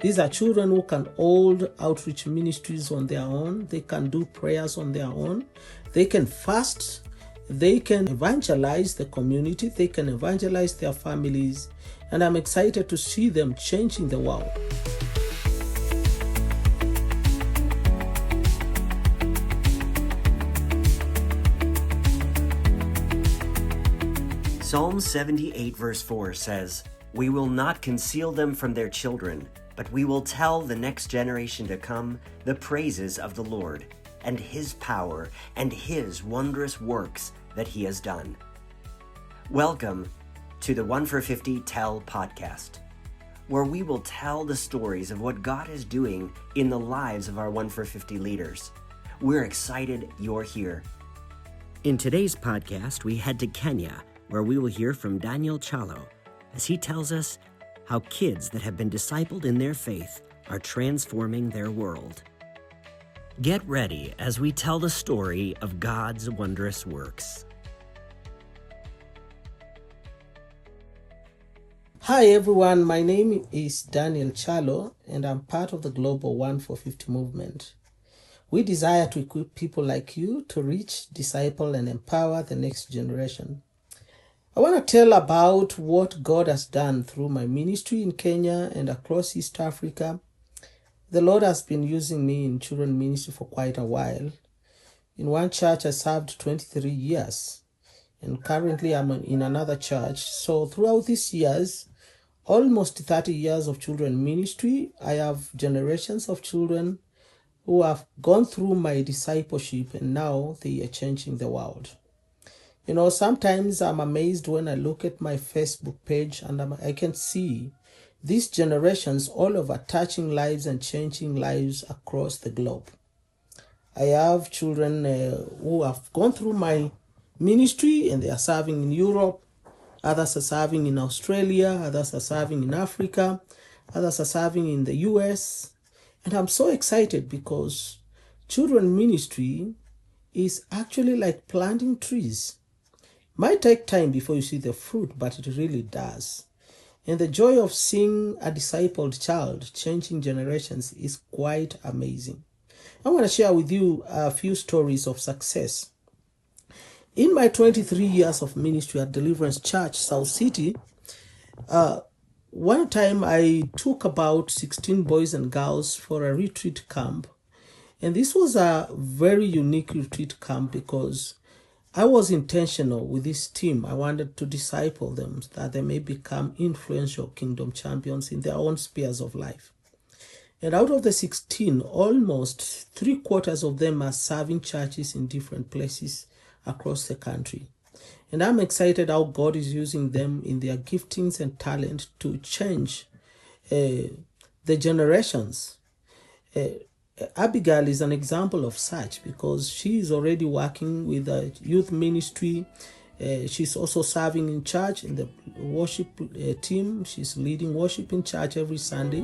These are children who can hold outreach ministries on their own. They can do prayers on their own. They can fast. They can evangelize the community. They can evangelize their families. And I'm excited to see them changing the world. Psalm 78 verse 4 says, "We will not conceal them from their children, but we will tell the next generation to come the praises of the Lord and His power and His wondrous works that He has done." Welcome to the 1 for 50 Tell podcast, where we will tell the stories of what God is doing in the lives of our 1 for 50 leaders. We're excited you're here. In today's podcast, we head to Kenya, where we will hear from Daniel Chalo as he tells us how kids that have been discipled in their faith are transforming their world. Get ready as we tell the story of God's wondrous works. Hi everyone, my name is Daniel Chalo and I'm part of the global 1 for 50 movement. We desire to equip people like you to reach, disciple, and empower the next generation. I want to tell about what God has done through my ministry in Kenya and across East Africa. The Lord has been using me in children ministry for quite a while. In one church, I served 23 years, and currently I'm in another church. So throughout these years, almost 30 years of children ministry, I have generations of children who have gone through my discipleship and now they are changing the world. You know, sometimes I'm amazed when I look at my Facebook page and I can see these generations all over touching lives and changing lives across the globe. I have children who have gone through my ministry and they are serving in Europe. Others are serving in Australia. Others are serving in Africa. Others are serving in the US. And I'm so excited because children ministry is actually like planting trees. Might take time before you see the fruit, but it really does. And the joy of seeing a discipled child changing generations is quite amazing. I want to share with you a few stories of success. In my 23 years of ministry at Deliverance Church, South City, one time I took about 16 boys and girls for a retreat camp. And this was a very unique retreat camp because I was intentional with this team. I wanted to disciple them so that they may become influential kingdom champions in their own spheres of life. And out of the 16, almost 3/4 of them are serving churches in different places across the country. And I'm excited how God is using them in their giftings and talent to change the generations. Abigail is an example of such because she is already working with a youth ministry. She's also serving in church in the worship team. She's leading worship in church every Sunday.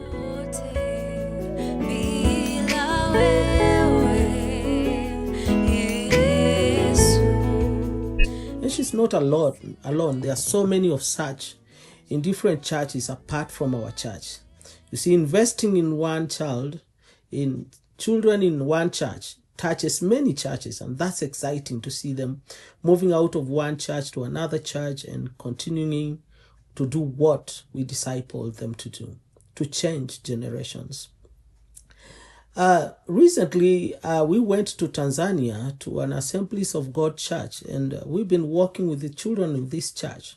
And she's not alone. There are so many of such in different churches apart from our church. You see, investing in one child, in children in one church, touches many churches, and that's exciting to see them moving out of one church to another church and continuing to do what we disciple them to do, to change generations. Recently, we went to Tanzania to an Assemblies of God church, and we've been working with the children of this church.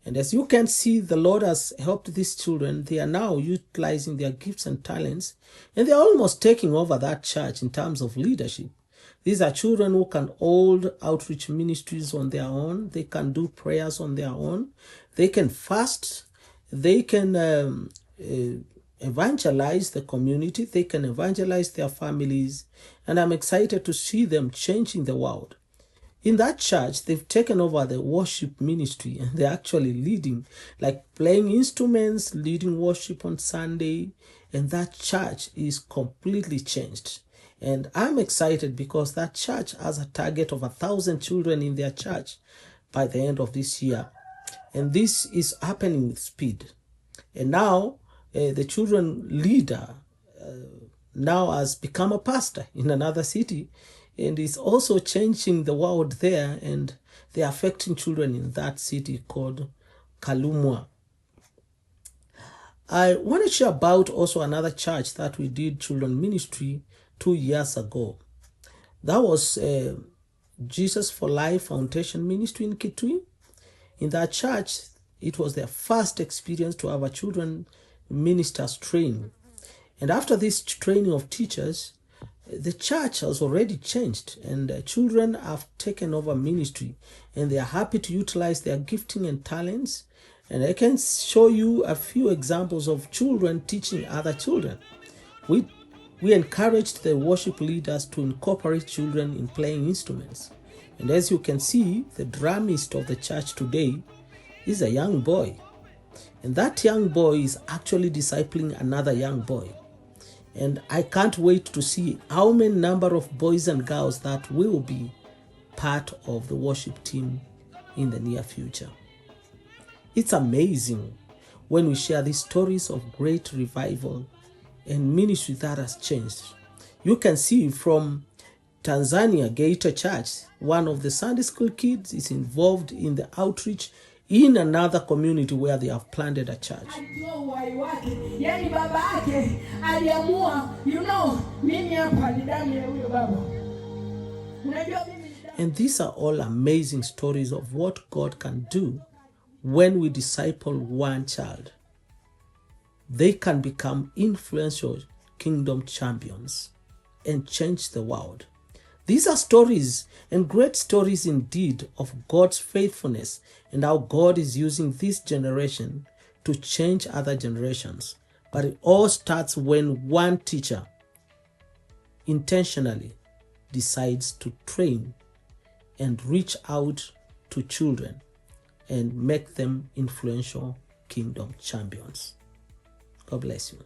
And as you can see, the Lord has helped these children. They are now utilizing their gifts and talents, and they're almost taking over that church in terms of leadership. These are children who can hold outreach ministries on their own. They can do prayers on their own. They can fast. They can evangelize the community. They can evangelize their families. And I'm excited to see them changing the world. In that church, they've taken over the worship ministry and they're actually leading, like playing instruments, leading worship on Sunday. And that church is completely changed. And I'm excited because that church has a target of 1,000 children in their church by the end of this year. And this is happening with speed. And now the children leader now has become a pastor in another city and is also changing the world there, and they're affecting children in that city called Kalumwa. I want to share about also another church that we did children ministry 2 years ago. That was Jesus for Life Foundation Ministry in Kitui. In that church, it was their first experience to have a children ministers training. And after this training of teachers, the church has already changed, and children have taken over ministry, and they are happy to utilize their gifting and talents. And I can show you a few examples of children teaching other children. We encouraged the worship leaders to incorporate children in playing instruments. And as you can see, the drummist of the church today is a young boy. And that young boy is actually discipling another young boy. And I can't wait to see how many number of boys and girls that will be part of the worship team in the near future. It's amazing when we share these stories of great revival and ministry that has changed. You can see from Tanzania, Geita Church, one of the Sunday school kids is involved in the outreach in another community where they have planted a church. And these are all amazing stories of what God can do when we disciple one child. They can become influential kingdom champions and change the world. These are stories, and great stories indeed, of God's faithfulness and how God is using this generation to change other generations. But it all starts when one teacher intentionally decides to train and reach out to children and make them influential kingdom champions. God bless you.